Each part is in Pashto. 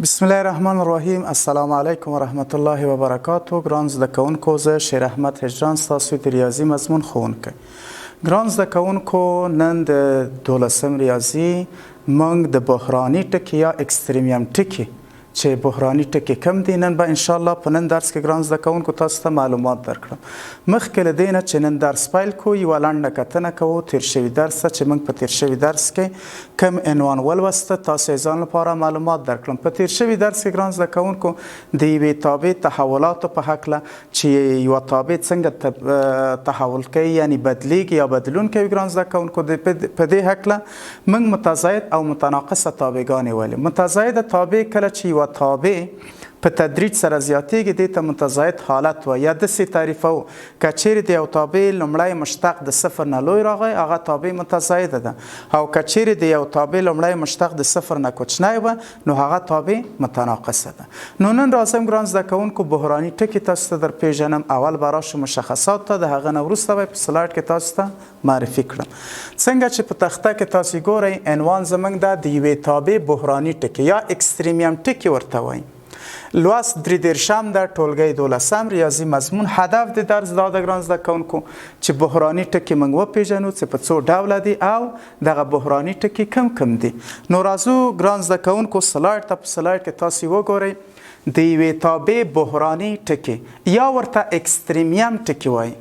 بسم الله الرحمن الرحیم. السلام علیکم و رحمت الله و برکاته. ګران زده کوونکو، زه شیر احمد هجران ستاسو د ریاضي مضمون ښوونکی. ګران زده کوونکو، نن د 12 ریاضي موږ د بحراني ټکي یا اکستریمیم ټکي چې بحراني ټکي کم دي، نن به انشاءالله په نن درس کې ګران زده کوونکو تاسو ته معلومات درکړم. مخکې له دې نه چې نن درس پیل کوو، یوه لنډه کتنه کوو تیر شوي درس ته چې موږ په تیر شوي درس کې کم عنوان ولوسته، تاسو یې ځان لپاره معلومات درکړم. په تیر شوي درس کې ګران زده کوونکو د یوې تابع تحولاتو په هکله چې یوه تابع څنګه تحول کوي، یعنی بدلیږي یا بدلون کوي، ګران زده کوونکو په دې هکله موږ متزاید او متناقصه تابعګانې ویلې. متزایده تابع کله چې یوه تابع په تدریج سره زیاتیږي، دې ته متزاید حالت وایي. یا داسې تعریفو که چیرې د یو تابع لومړی مشتق د صفر نه لوی راغی، هغه تابع متزایده ده، او که چیرې د یو تابع لومړی مشتق د صفر نه کوچنی وه، نو هغه تابع متناقصه ده. نو نن راځم ګران زده کوونکو بحراني ټکي تاسو ته در پیژنم. اول به راشو مشخصات ته، د هغه نه وروسته به په سلایډ کې تاسو ته معرفي کړم. څنګه چې په تخته کې تاسو ګورئ، عنوان زموږ ده د یوې تابع بحراني ټکي یا اکستریمیم ټکي ورته وایي. لوست 33 د ټولګی 12 ریاضي مضمون. هدف د درس دا د ګران زده کوونکو چې بحراني ټکي موږ وپیژنو چې په څو ډوله دي او دغه بحراني ټکي کم دي. نو راځو ګران زده کوونکو سلایډ ته. په سلایډ کې تاسو وګورئ د یوې تابع بحراني ټکي یا ورته اکستریمیم ټکي وایي.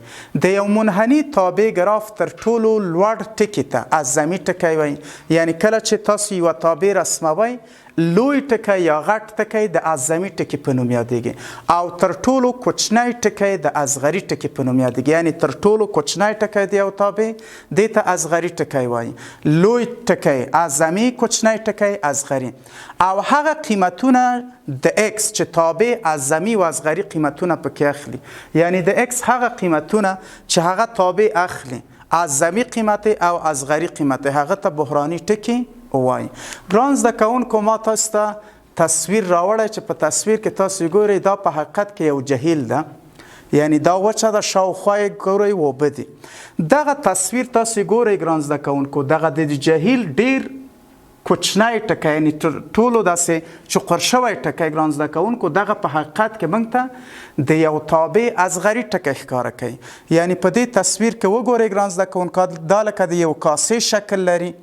د یو منحني تابع ګراف تر ټولو لوړ ټکي ته اعظمي ټکی وایي. یعنی کله چې تاسو یوه تابع رسموئ، لوی ټکی یا غټ ټکی د اعظمي ټکي په نوم یادیږي، او تر ټولو کوچنی ټکی د اصغري ټکي په نوم یادیږي. یعنی تر ټولو کوچنی ټکی د یو تابع دې ته اصغري ټکی وایي. لوی ټکی اعظمي، کوچنی ټکی اصغري. او هغه قیمتونه د اکس چې تابع اعظمي و اصغري قیمتونه پکې اخلي، یعنی د اکس هغه قیمتونه چې هغه تابع اخلي، اعظمي قیمت او اصغري قیمت، هغه ته بحراني ټکي وای. ګران زده کوونکو، ما تاسو ته تصویر راوړی چې په تصویر کې تاسو ګورئ دا په حقیقت کې یو جهیل ده، یعنی دا وچه ده، شاوخوا یې ګورئ اوبه دي. دغه تصویر تاسو ګورئ ګران زده کوونکو، دغه د جهیل ډیر کوچنی ټکی، یعنی ټولو داسې چقر شوی ټکی ګران زده کوونکو، دغه په حقیقت کې موږ ته د یو تابع اصغري ټکی ښکاره کوي. یعنی په دې تصویر کې وګورئ ګران زده کوونکو، دا لکه د یو کاسې شکل لري.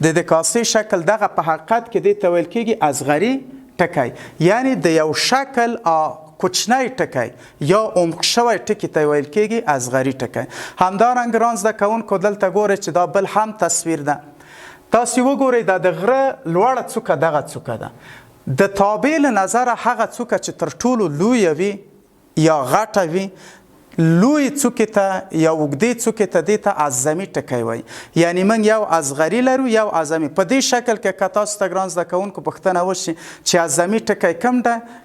د کاسې شکل دغه په حقیقت کې دې ته ویل کېږي اصغري ټکی، یعنی د یو شکل کوچنی ټکی یا عمق شوی ټکي ته ویل کېږي اصغري ټکی. همدارنګه ګران زده کوونکو دلته ګورئ چې دا بل هم تصویر ده. تاسو وګورئ دا د غره لوړه څوکه دغه څوکه ده. د تابع له نظره هغه څوکه چې تر ټولو لویه وي یا غټه وي، لوی څوکې ته یا اوږدې څوکې ته دې ته اعظمي ټکی وایي. یعنی موږ یو اصغري لرو یو اعظمي. په دې شکل کې که تاسو ته ګران زده کوونکو پوښتنه وشي چې اعظمي ټکی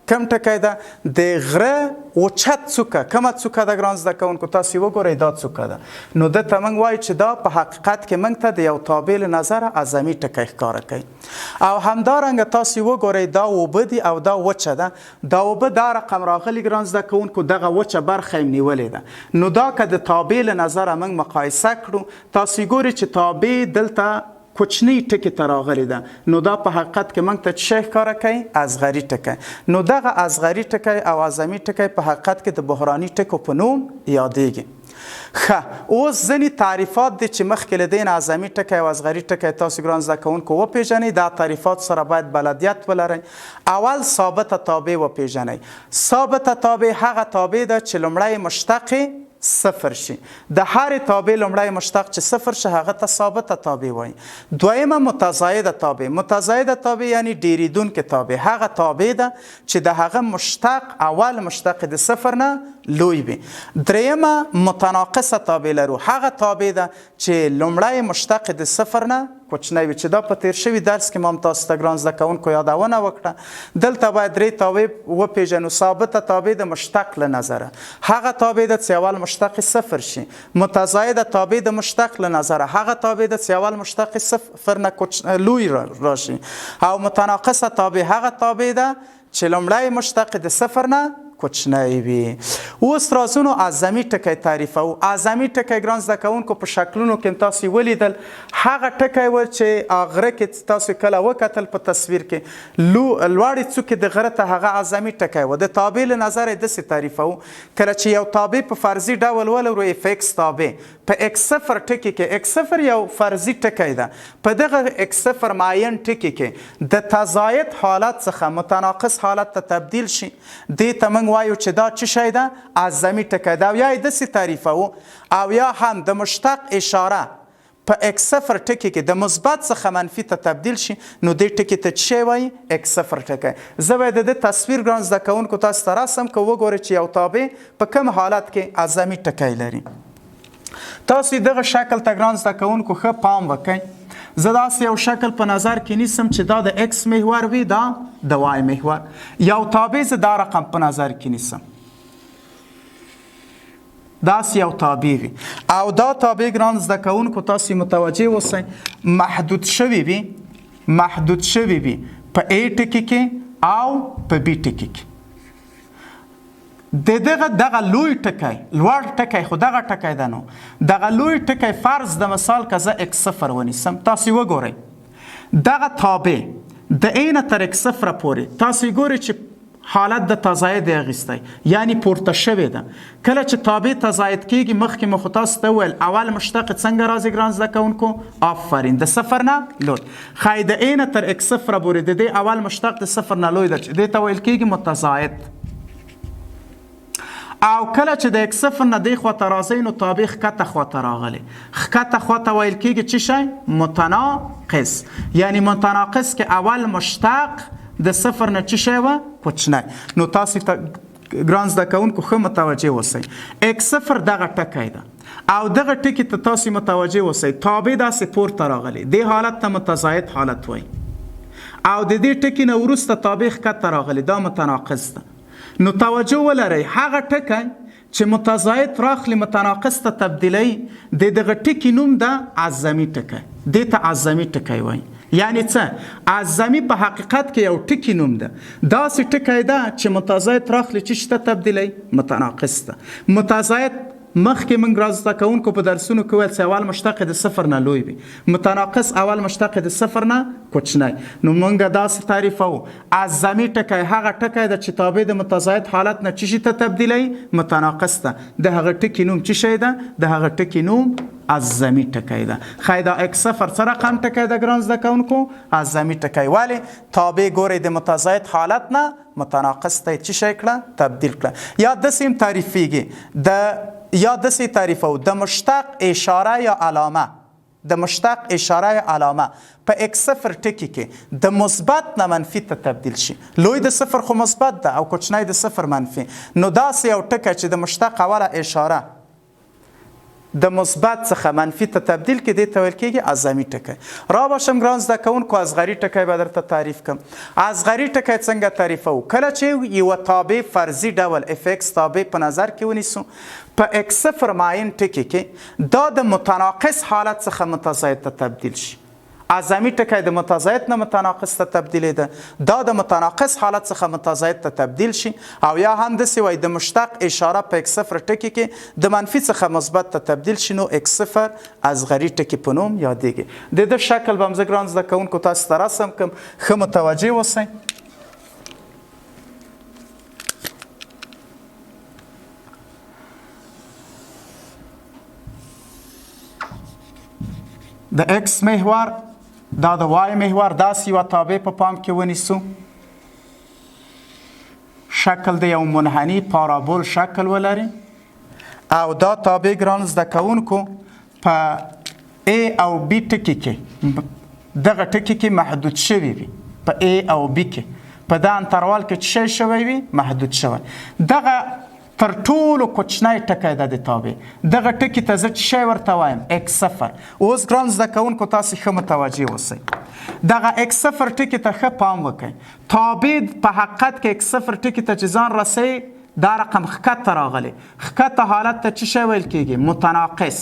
کم ټکی ده، د غره اوچت څوکه کومه څوکه ده ګران زده کوونکو، تاسو وګورئ دا څوکه ده. نو دته موږ وایو چې دا په حقیقت کې موږ ته د یو تابع له نظره اعظمي ټکی ښکاره کوي. او همدارنګه تاسو وګورئ دا اوبه دي او دا وچه ده. دا اوبه دا رقم راغلي ګران زده کوونکو، دغه وچه برخه یې نیولې ده. نو دا که د تابع له نظره موږ مقایسه کړو، تاسو ګورئ چې تابع دلته کوچنی ټکي ته راغلی ده، نو دا په حقیقت کې موږ ته څه شی ښکاره کوي؟ اصغري ټکی. نو دغه اصغري ټکی او اعظمي ټکی په حقیقت کې د بحراني ټکو په نوم یادیږي. ښه، اوس ځینې تعریفات دي چې مخکې له دې نه اعظمي ټکی او اصغري ټکی تاسو ګران زده کوونکو وپیژنئ. دا تعریفات سره باید بلدیت ولرئ. اول ثابته تابع وپیژنئ. ثابته تابع هغه تابع ده چې لومړی مشتق صفر شي. د هرې تابع لومړی مشتق چې صفر شي هغه ته ثابته تابع وایي. دویمه متزایده تابع. متزایده تابع یعنی ډیریدونکې تابع، هغه تابع ده چې د هغه مشتق اول مشتق د صفر نه لوی وي. دریمه متناقصه تابع لرو، هغه تابع ده چې لومړی مشتق د صفر نه کوچنی وي، چې دا په تیر شوي درس کې ما تاسو ته ګران زده کوونکو یادونه وکړه. دلته باید درې تابع وپیژنو. ثابته تابع د مشتق له نظره هغه تابع ده چې اول مشتق صفر شي. متزایده تابع د مشتق له نظره هغه تابع ده چې اول مشتق صفر نه لوی راشي. او متناقصه تابع هغه تابع ده چې لومړی مشتق د صفر نه کوچنی وي. اوس راځو نو اعظمي ټکی تعریفوو. اعظمي ټکی ګران زده کوونکو په شکلونو کې تاسو ولیدل. هغه ټکی و چې غره کې تاسو کله وکتل په تصویر کې لوړې څوکې د غره ته هغه اعظمي ټکی و. د تابع له نظره یې داسې تعریفوو. کله چې یو تابع په فرضي ډول ولرو اف ایکس تابع په ایکس صفر ټکي کې، ایکس صفر یو فرضي ټکی ده، په دغه ایکس صفر معین ټکي کې د تضاید حالت څخه متناقص حالت ته تبدیل شي، دې ته موږ وایو چې دا څه شی ده؟ اعظمي ټکی ده. او یا یې داسې تعریفوو او یا هم د مشتق اشاره په ایکس صفر ټکي کې د مثبت څخه منفي ته تبدیل شي، نو دې ټکي ته څه شی وایي؟ ایکس صفر ټکی. زه به د تصویر ګران زده کوونکو تاسو ته رسم که وګورئ چې یو تابع په کوم حالت کې اعظمي ټکی لري. تاسو دغه شکل ته ګران زده کوونکو ښه پام وکړئ. زه داسې یو شکل په نظر کې نیسم چې دا د ایکس محور وي، دا د وای محور. یو تابع زه دا رقم په نظر کې نیسم، داسې یو تابع وي او دا تابع ګران زده کوونکو تاسو متوجه اوسئ محدود شوي وي، محدود شوي وي په ای ټکي کې او په بي ټکي کې. دغه لوی ټکی، لوړ ټکی خو دغه ټکی ده، نو دغه لوی ټکی فرض د مثال که زه ایکس صفر ونیسم، تاسو وګورئ دغه تابع د ای نه تر ایکس صفر پورې تاسو ګورئ چې حالت د تضاید اخیستی، یعنی پورته شوې ده. کله چې تابع تضاید کیږي، مخکې مو خو تاسو ته وویل اول مشتق څنګه راځي ګران زده کوونکو؟ آفرین، د صفر نه لوی. ښایي د ای نه تر ایکس صفر پورې د دې اول مشتق د صفر نه لوی ده، چې دې ته ویل کیږي متضاید. او کله چې د ایکس صفر نه دې خواته راځئ، نو تابع ښکته خواته راغلی، ښکته خواته ویل کیږي څه شی؟ متناقص. یعنی متناقص کې اول مشتق د صفر نه څه شی وه؟ کوچنی. نو تاسو ته ګران زده کوونکو ښه متوجه اوسئ، ایکس صفر دغه ټکی ده او دغه ټکي ته تاسو متوجه اوسئ تابع داسې پورته راغلی، دې حالت ته متضاید حالت وایي. او د دې ټکي نه وروسته تابع ښکته راغلی، دا متناقص ده. نو توجه ولرئ، هغه ټکی چې متضاید راخلي متناقص ته تبدیلی، د دغه ټکي نوم ده اعظمي ټکی، دې ته اعظمي ټکی وایي. یعنی څه؟ اعظمي په حقیقت کې یو ټکي نوم ده، داسې ټکی ده چې متضاید راخلي چې ته تبدیلی متناقص ته. متضاید مخکې موږ را زده کوونکو په درسونو کې ویل چې اول مشتق د صفر نه لوی وي، متناقص اول مشتق د صفر نه کوچنی. نو موږ داسې تعریفوو اعظمي ټکی هغه ټکی ده چې تابع د متضاید حالت نه څه شي ته تبدیلی؟ متناقص ته. د هغه ټکي نوم څه شی ده؟ د هغه ټکي نوم اعظمي ټکی ده. ښایي دا ایکس صفر څه رقم ټکی ده ګران زده کوونکو؟ اعظمي ټکی. ولې؟ تابع ګورئ د متضاید حالت نه متناقص ته څه شی کړه؟ تبدیل کړه. یا داسې هم تعریفیږي یا داسې تعریفوو د مشتق اشاره یا علامه، د مشتق اشاره یا علامه په ایکس صفر ټکي کې د مثبت نه منفي ته تبدیل شي. لوی د صفر خو مثبت ده او کوچنی د صفر منفي. نو داسې یو ټکی چې د مشتق اوله اشاره د مثبت څخه منفي ته تبدیل کې، دې ته ویل کېږي اعظمي ټکی. را باشم ګران زده کوونکو اصغري ټکی به درته تعریف کړم. اصغري ټکی څنګه تعریفوو؟ کله چې یوه تابع فرضي ډول اف ایکس تابع په نظر کې ونیسو، په ایکس صفر معین ټکي کې دا د متناقص حالت څخه متضاید ته تبدیل شي. اعظمي ټکی د متضاید نه متناقص ته تبدیلیده، دا د متناقص حالت څخه متضاید ته تبدیل شي. او یا هم داسې وایي د مشتق اشاره په ایکس صفر ټکي کې د منفي څخه مثبت ته تبدیل شي، نو ایکس صفر اصغري ټکي په نوم یادیږي. د دې شکل به هم زه ګران زده کوونکو تاسو ته رسم کړم، ښه متوجه اوسئ. د ایکس محور دا د وای محور داسې یوه تابع په پام کې ونیسو، شکل د یو منحني پارابول شکل ولري او دا تابع ګران زده کوونکو په ای او بي ټکي کې دغه ټکي کې محدود شوي وي، په ای او بي کې په دا انتروال کې څه شی شوی وي؟ محدود شوی. دغه تر ټولو کوچنی ټکی ده د تابع، دغه ټکي ته زه څه شی ورته وایم؟ ایکس صفر. اوس ګران زده کوونکو تاسو ښه متوجه اوسئ، دغه ایکس صفر ټکي ته ښه پام وکړئ. تابع په حقیقت کې ایکس صفر ټکي ته چې ځان رسوي، دا رقم ښکته راغلی، ښکته حالت ته څه شی ویل کېږي؟ متناقص.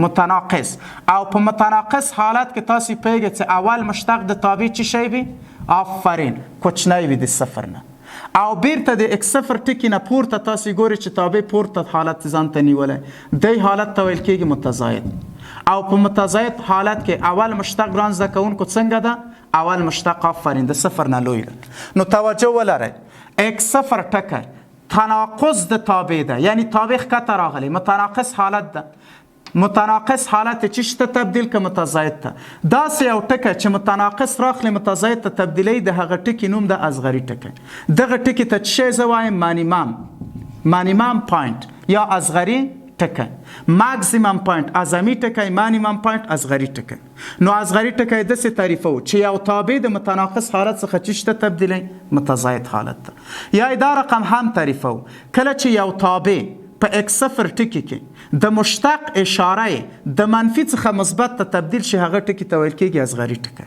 متناقص. او په متناقص حالت کې تاسو پوهیږئ چې اول مشتق د تابع څه شی وي؟ آفرین، کوچنی وي د صفر نه. او بیرته د x صفر ټکي نه پورته تاسو ګورئ چې تابع پورته حالت ځان ته نیولی دی حالت ته ویل کېږي متزاید. او په متزاید حالت کې اول مشتق ګران زده کوونکو څنګه ده؟ اول مشتق آفرین د صفر نه لوی ده. نو توجه ولرئ x صفر ټکی تناقض د تابع ده، یعنی تابع ښکته راغلی، متناقص حالت ده. متناقص حالت چی شته تبدیل که متزاید ته. داسې یو ټکی چې متناقص راخلی متزاید ته تبدیلی د هغه ټکي نوم د اصغري ټکی. دغه ټکي ته څه شی زه وایم؟ مانیمم پوینټ یا اصغري ټکی. ماکسیمم پوینټ اعظمي ټکی، مانیمم پوینټ اصغري ټکی. نو اصغري ټکی داسې تعریفو چې یو تابع د متناقص حالت څخه چی شته تبدیلی متزاید حالت ته. یا دا رقم هم تعریفو کله چې یو تابع په x صفر ټکي کې د مشتق اشاره د منفي څخه مثبت ته تبدیل شي هغه ټکي ته ویل کېږي اصغري ټکی.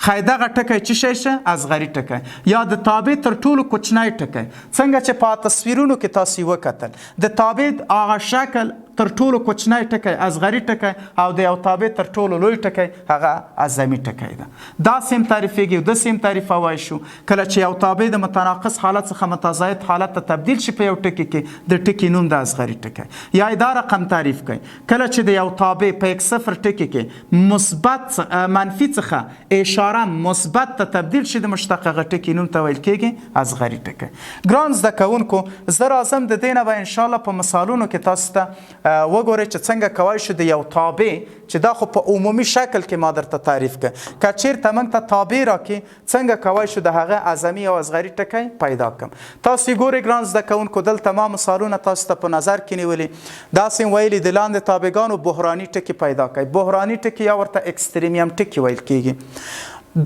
خی دغه ټکی څه شی شه؟ اصغري ټکی یا د تابع تر ټولو کوچنی ټکی. څنګه چې په تصویرونو کې تاسو وکتل د تابع هغه شکل تر ټولو کوچنی ټکی اصغري ټکی او د یو تابع تر ټولو لوی ټکی هغه اعظمي ټکی ده. دا سیم تعریفېږي او د سیم تعریفوای شو کله چې یو تابع د متناقص حالت څخه متزاید حالت ته تبدیل شي په یو ټکي کې د ټکي نوم د اصغري ټکی. یا دا رقم تعریف کوي کله چې د یو تابع په x صفر ټکي کې مثبت منفي څخه اشاره مثبت ته تبدیل شي د مشتق هغه ټکي نوم ته ویل کېږي اصغري ټکی. ګران زده کوونکو زه راځم د دې نه به انشاءالله په مثالونو کې تاسو ته وګورئ چې څنګه کوای شو د یو تابع چې دا خو په عمومي شکل کې ما درته تعریف کړ که چیرته موږ ته تابع راکړي څنګه کوای شو د هغه اعظمي او اصغري ټکی پیدا کړم. تاسو ګورئ ګران زده کوونکو دلته ما مثالونه تاسو ته په نظر کې نیولي. داسې ویلي د لاندې تابعګانو بحراني ټکي پیدا کړئ. بحراني ټکي یا ورته اکستریمیم ټکي ویل کېږي.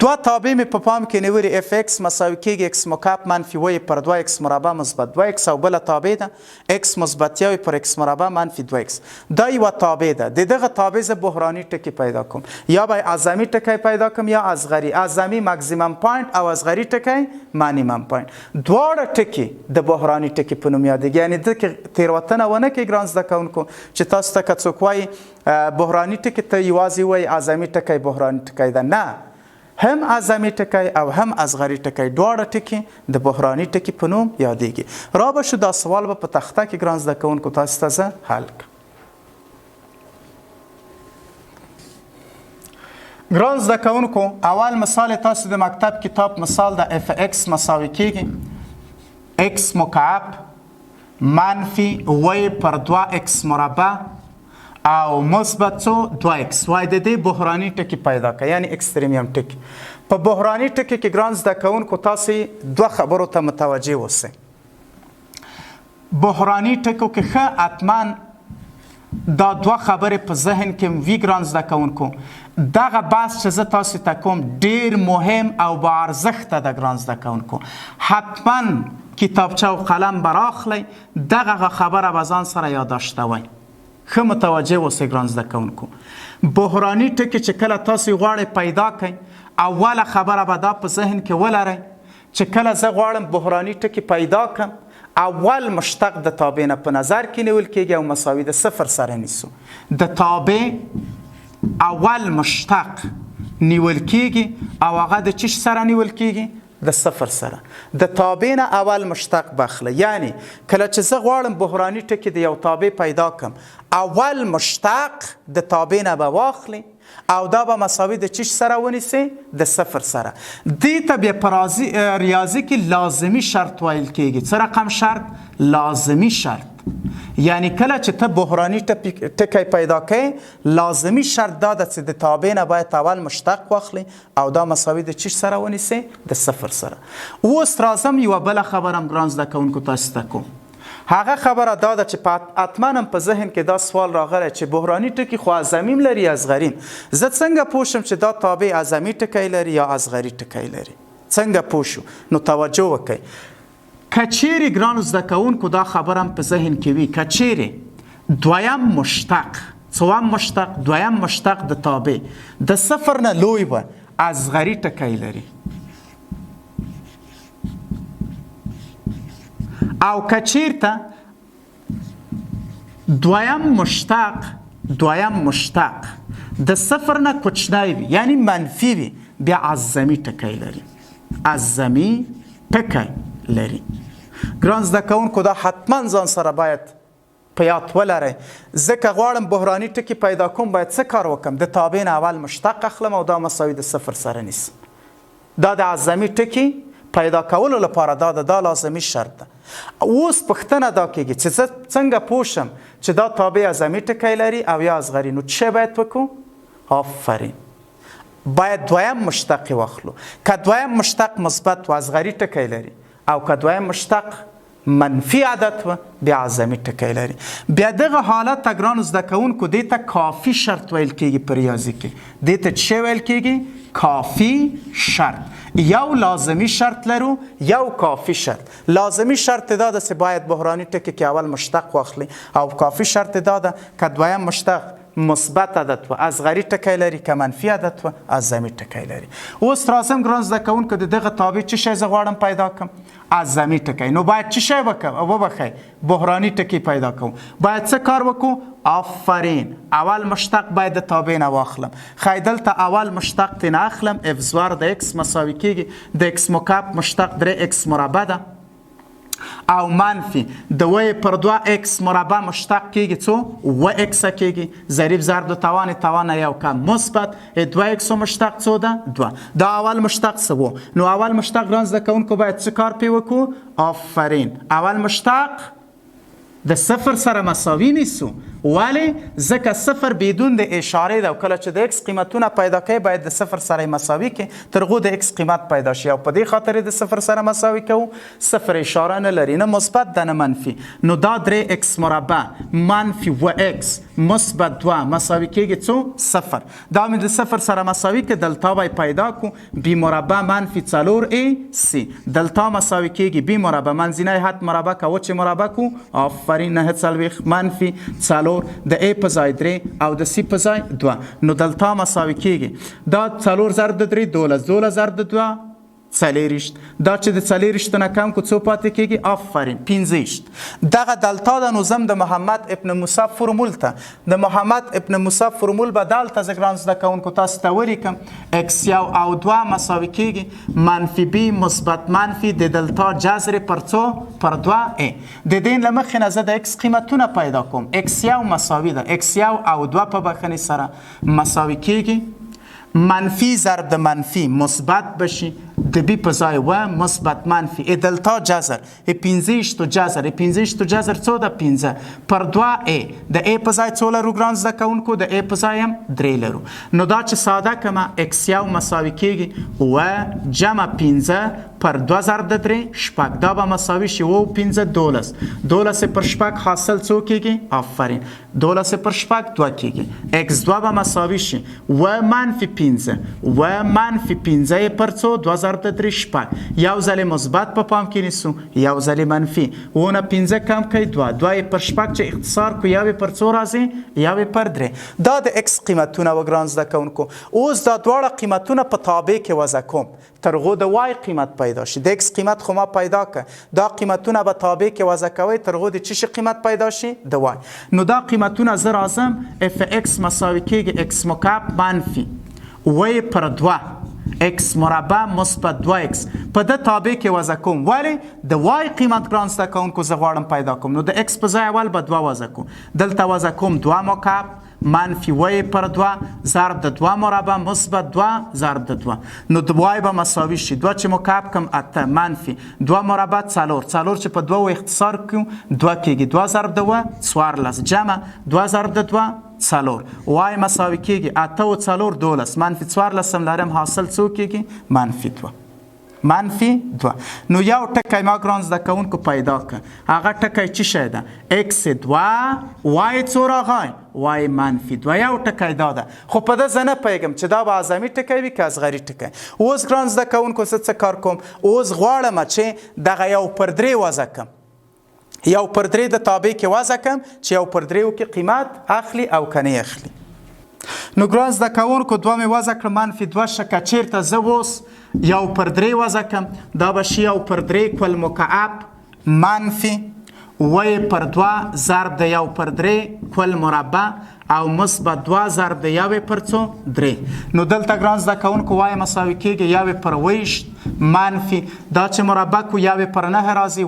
دوه تابع مې په پام کې نیولي اف ایکس مساوي کېږي اکس مکعب منفي وی پر 2 اکس مربع مثبت 2 اکس او بله تابع ده اکس مثبت یوی پر اکس مربع منفي 2 اکس. دا یوه تابع ده. د دغه تابع زه بحراني ټکي پیدا کوم. یا به اعظمي ټکی پیدا کوم یا اصغري. اعظمي ماکسیمم پوینټ او اصغري ټکی مانیمم پوینټ. دواړه ټکي د بحراني ټکي په نوم یادېږي. یعنې دلته تېروتنه ونه کړئ ګران زده کوونکو چې تاسو ته که څوک وایي بحراني ټکي ته یوازې وایي اعظمي ټکی بحراني ټکی ده. نه، هم اعظمي ټکی او هم اصغري ټکی دواړه ټکي د بحراني ټکي په نوم یادېږي. را به شو دا سوال به په تخته کې ګران زده کوونکو تاسو ته زه حل کړم. ګران زده کوونکو اول مثال تاسو د مکتب کتاب مثال د اف ایکس مساوي کېږي اکس مکعب منفي وی پر 2 اکس مربع او مثبت 2 اکس. وای د دې بحراني ټکي پیدا کړئ یعنی اکستریمیم ټکي. په بحراني ټکي کې ګران زده کوونکو تاسو دوه خبرو ته متوجه اوسئ. بحراني ټکو کې ښه حتما دا دوه خبرې په ذهن کې وي ګران زده کوونکو. دغه بحث چې زه تاسو ته کوم ډیر مهم او با ارزښته ده ګران زده کوونکو. حتما کتابچه او قلم به راخلئ دغه خبره به ځان سره یادداشت کوئ. ښه متوجه اوسئ ګران زده کوونکو. بحراني ټکي چې کله تاسو غواړئ پیدا کړئ اوله خبره به دا په ذهن کې ولرئ چې کله زه غواړم بحراني ټکي پیدا کړم اول مشتق د تابع نه په نظر کې نیول کېږي او مساوي د صفر سره نیسو. د تابع اول مشتق نیول کېږي او هغه د چی سره نیول کېږي؟ د صفر سره. د تابع نه اول مشتق بخله. یعنی کله چې زه غواړم بحراني ټکي د یو تابع پیدا کړم اول مشتق د تابع نه به واخلي او دا به مساوي د چی سره ونیسي؟ د صفر سره. دې ته بیا په ریاضي کې لازمي شرط ویل کېږي. څه رقم شرط؟ لازمي شرط. یعنی کله چې ته بحراني ټکی پیدا کړې لازمي شرط دا ده چې د تابع نه باید اول مشتق واخلي او دا مساوي د چی سره ونیسي؟ د صفر سره. اوس راځم یوه بله خبره هم ګران زده کوونکو تاسو ته کوم. هغه خبره دا ده چې حتما هم په ذهن کې دا سوال راغلی چې بحراني ټکي خو اعظمیم لري اصغریم. زه څنګه پوه شم چې دا تابع اعظمي ټکی لري یا اصغري ټکی لري؟ څنګه پوه شو؟ نو توجه وکړئ. کچیری ګرانو زده کوونکو دا خبره هم په ذهن کې وي کچیری دویم مشتق څوم مشتق دویم مشتق د تابع د صفر نه لوی و اصغري ټکی لري او کچیرته دویم مشتق د صفر نه کوچنی وي یعنی منفي وي بیا اعظمي ټکی لري. اعظمي ټکی لري. ګران زده کوونکو دا حتما ځان سره باید په یاد ولرئ. ځکه غواړم بحراني ټکي پیدا کوم باید څه کار وکړم؟ د تابع نه اول مشتق اخلم او دا مساوي د صفر سره نیسم. دا د اعظمي ټکي پیدا کولو لپاره دا لازمي شرط ده. اوس پوښتنه دا کېږي چې زه څنګه پوه شم چې دا تابع اعظمي ټکی لري او یا اصغري؟ نو څه باید وکړو؟ آفرین، باید دویم مشتق واخلو. که دویم مشتق مثبت و اصغري ټکی لري او که دویم مشتق منفي عدد و بیا اعظمي ټکی لري. بیا دغه حالت ته ګرانو زده کوونکو دې ته کافي شرط ویل کېږي په ریاضي کې. دې ته څه ویل کېږي؟ کافی شرط. یو لازمی شرط لرو، یو کافی شرط. لازمی شرط دا ده چې باید بحراني ټکي کې اول مشتق واخلي او کافی شرط دا ده که دویم مشتق مثبت عدد و اصغري ټکی لري که منفي عدد و اعظمي ټکی لري. اوس راځم ګران زده کوونکو د دغه تابع څه شی زه غواړم پیدا کړم؟ اعظمي ټکی. نو باید څه شی وبخئ؟ بحراني ټکي پیدا کوم. باید څه کار وکړو؟ آفرین، اول مشتق باید د تابع نه واخلم. خی دلته اول مشتق ترې نه اخلم، اف زوار د اکس مساوي کېږي د اکس مکعب مشتق 3 اکس مربع ده او منفي د وی پر 2 اکس مربع مشتق کېږي څو؟ و اکس کېږي ضریب ضرب د توان یو کم مثبت 2 اکس مشتق څو ده؟ 2. دا اول مشتق څه و؟ نو اول مشتق ګران زده کوونکو باید څه کار پې وکړو؟ آفرین، اول مشتق د صفر سره مساوي نیسو. ولی؟ ځکه صفر بدون د اشاره ده او کله چې د اکس قیمتونه پیدا کوي باید د صفر سره مساوي کې تر هغو د اکس قیمت پیدا شي او په دې خاطر د صفر سره مساوي کوو. صفر اشاره نه لري، نه مثبت ده نه منفي. نو دا 3 اکس مربع منفي و اکس مثبت 2 مساوي کېږي څو؟ صفر. دا مې د صفر سره مساوي کې دلتا به پیدا کو بی مربع منفي 4 ای سی. دلتا مساوي کېږي بی مربع منځنی حد مربع که وچې مربع کو. آفرین، 9 منفي 4 د ای په ځای 3 او د سی په ځای 2. نو دلتا مساوي کېږي دا 4 ضرب د 3 12 ضرب د 2 40. دا چې د 40 نه کم کو څو پاتې کېږي؟ آفرین 15. دغه دلتا د نظم د محمد ابن موسی فرمول ته د محمد ابن موسی فرمول به دلته زه ګران زده کوونکو تاسو ته ولیکم. اکس یو او 2 مساوي کېږي منفي بی مثبت منفي د دلتا جذر پر څو؟ پر 2 ای. د دې له مخې نه زه د اکس قیمتونه پیدا کوم. اکس یو مساوي ده اکس یو او 2 په بخښنې سره مساوي کېږي منفي ضرب د منفي مثبت بشي د بی په ځای و مثبت منفي دلتا جذر 15 جذر 15 جذر څو ده؟ 15 پر 2 ای. د ای په ځای څو لرو ګران زده کوونکو؟ د ای په ځای هم 3 لرو. نو دا چې ساده کمه اکس یو مساوي کېږي و جمع 15 پر 2 ضرب د 3 شپږ. دا به مساوي شي و 15 12. 12 پر شپږ حاصل څو کېږي؟ آفرین 12 پر شپږ 2 کېږي. اکس 2 به مساوي شي و منفي 15 و منفي 15 پر څو؟ 2 ضرب د 3 شپږ. یو ځل مثبت په پام کې نیسو، یو ځل منفي. و نه 15 کم کوي 2 پر شپږ چې اختصار کو یو پر څو راځي؟ یو پر 3. دا د اکس قیمتونه و ګران زده کوونکو. اوس دا دواړه قیمتونه په تابع کې وضع کوم تر هغو د وای قیمت پیدا شي. د اکس قیمت خو ما پیدا که، دا قیمتونه به تابع کې وضع کوئ تر هغو د څه شي قیمت پیدا شي؟ د وای. نو دا قیمتونه زه راځم اف اکس مساوي کېږي اکس مکعب منفي وی پر 2 اکس مربع مثبت 2 اکس په د تابع کې وضع کوم. ولی؟ د وای قیمت ګران زده کوونکو زه غواړم پیدا کوم. نو د اکس په ځای اول به 2 وضع کوم. دلته وضع کوم 2 مکعب منفي وی پر 2 ضرب د 2 مربع مثبت 2 ضرب د 2. نو د وای به مساوي شي 2 چې مکعب کم 8 منفي 2 مربع 4 چې په 2 اختصار کوم 2 کېږي 2 ضرب د 14 جمع 2 ضرب د 2 4. وای مساوي کېږي 8 و 4 12 منفي 14 لرم حاصل څو کېږي؟ منفي 2. منفي 2. نو یو ټکی ما ګران زده کوونکو پیدا کړ. هغه ټکی څه شی ده؟ اکس 2 وای څو راغی؟ وای منفي 2. یو ټکی دا ده. خو په ده زه نه پوهېږم چې دا به اعظمي ټکی وي که اصغري ټکی. اوس ګران زده کوونکو زه څه کار کوم؟ اوس غواړم چې دغه یو پر 3 وضع کړم. یو پر 3 د تابع کې وضع کړم چې یو پر 3 کې قیمت اخلي او که نه اخلي. نو ګران زده کوونکو 2 مې وضع کړم منفي 2 شه. که چېرته زه اوس یو پر 3 وضع کړم دا به شي یو پر 3 کل مکعب منفي وی پر 2 ضرب د یو پر 3 کل مربع او مثبت 2 ضرب د یوې پر څو 3. نو دلته ګران زده کوونکو وایي مساوي کېږي یوې پر 20 منفي دا چې مربع کو یوې پر 9 راځي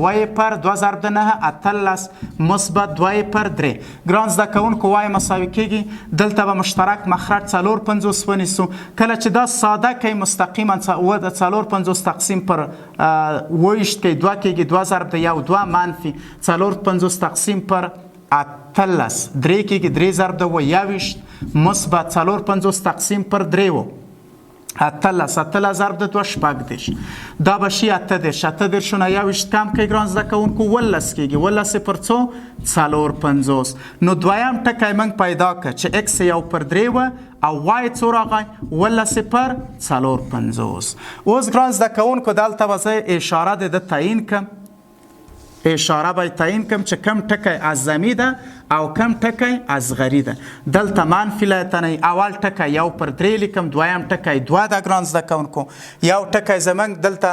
وایي پر 2 ضرب د 9 18 مثبت 2 پر 3. ګران زده کوونکو وایي مساوي کېږي دلته به مشترک مخرج 450 ونیسو. کله چې دا ساده کوي مستقیما و د 450 تقسیم پر 20 کې 2 کېږي 2 ضرب د 1 2 منفي 450 تقسیم پر 18 3 کېږي 3 ضرب د 21 مثبت 450 تقسیم پر 3 و 18 ضرب د 2 18 دا به شي 18 نه 21 کم کوي ګران زده کوونکو 18 کېږي 18 پر څو 450. نو دویم ټکی موږ پیدا کړ چې x یو پر 3 و او y څو راغی 18 پر 450. اوس ګران زده کوونکو دلته به زه اشاره د تعیین کړم اشاره به تعیین کم چې کم ټکی اعظمي ده او کم ټکی اصغري ده. دلته منفي لایتنی اول ټکی یو پر 3 لیکم دویم ټکی 2 ده ګران زده کوونکو یو ټکی زمونږ دلته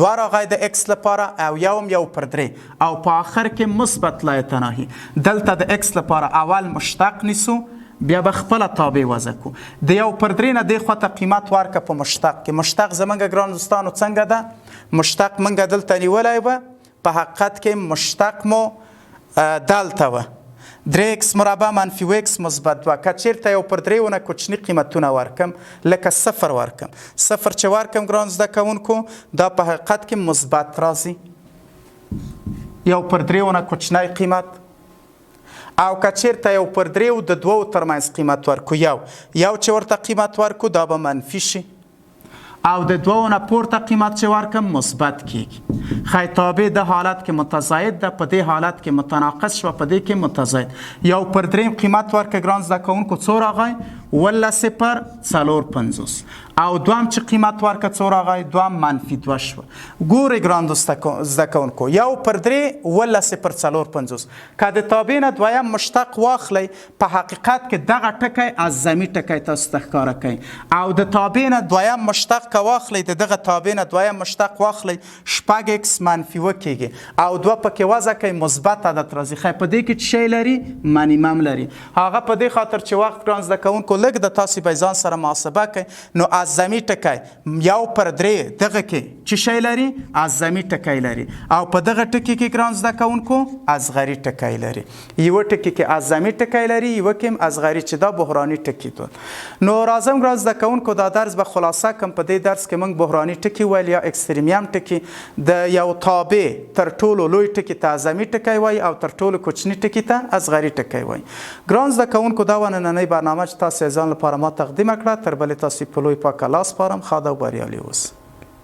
2 راغی د x لپاره او یو پر 3 او په آخر کې مثبت لایتناهي دلته د x لپاره اول مشتق نیسو بیا به خپله تابع وضع کو د یو پر 3 نه دې خواته قیمت ورکه په مشتق کې. مشتق زمونږ ګران دوستانو څنګه ده مشتق موږ دلته نیولی به په حقیقت کې مشتق مو دلته و 3x مربع منفي x مثبت 2 که چیرته یو پر 3 ونه کوچني قیمتونه ورکم لکه 0 ورکم 0 چې ورکم ګران زده کوونکو دا په حقیقت کې مثبت راځي یو پر 3 ونه کوچنی قیمت او که چیرته یو پر 3 د 2 ترمنځ قیمت ورکو یو چې ورته قیمت ورکو دا به منفي شي او د 2 نه پورته قیمت چې ورکم مثبت کېږي. خیطابه د حالت کې متزاید ده په دې حالت کې متناقص شوه په دې کې متزاید یو پر 3 قیمت ورکه ګران زده کوونکو څو راغی 18 پر 450 او دوام چې قیمت ورکه څو راغی 2 منفي 2 شوه. ګورئ ګران زده کوونکو یو پر 3 18 پر 450 که د تابع نه دویم مشتق واخلی په حقیقت کې دغه ټکی اعظمي ټکی تاسو ته ښکاره کوي او د تابع نه دویم مشتق که واخلی د دغه تابع نه دویم مشتق واخلی شپږ x منفي 2 کېږي او 2 پکې وضع کوي مثبت عدد راځي. خیر په دې کې څه شی لري منیمم لري هغه په دې خاطر چې وخت ګران زده کوونکو لږ د تاسو به ځان سره محاسبه کوي نو اعظمي ټکی یو پر 3 دغه کې څه شی لري اعظمي ټکی لري او په دغه ټکي کې ګران زده کوونکو اصغري ټکی لري یو ټکي کې اعظمي ټکی لري یو کې اصغري چې دا بحراني ټکی ده. نو راځم ګران زده کوونکو دا درس به خلاصه کوم په دې درس کې موږ بحراني ټکی ویل یا اکستریمیم ټکی د یو تابع تر ټولو لوی ټکی ته اعظمي ټکی وایي او تر ټولو کوچني ټکی ته اصغري ټکی وایي. ګران زده کوونکو دا نننۍ برنامه چې تاسو ځان لپاره ما تقدیم کړه تر بلې تاسو په لوی پاک الله سپارم. ښاد او بریالي اوسئ.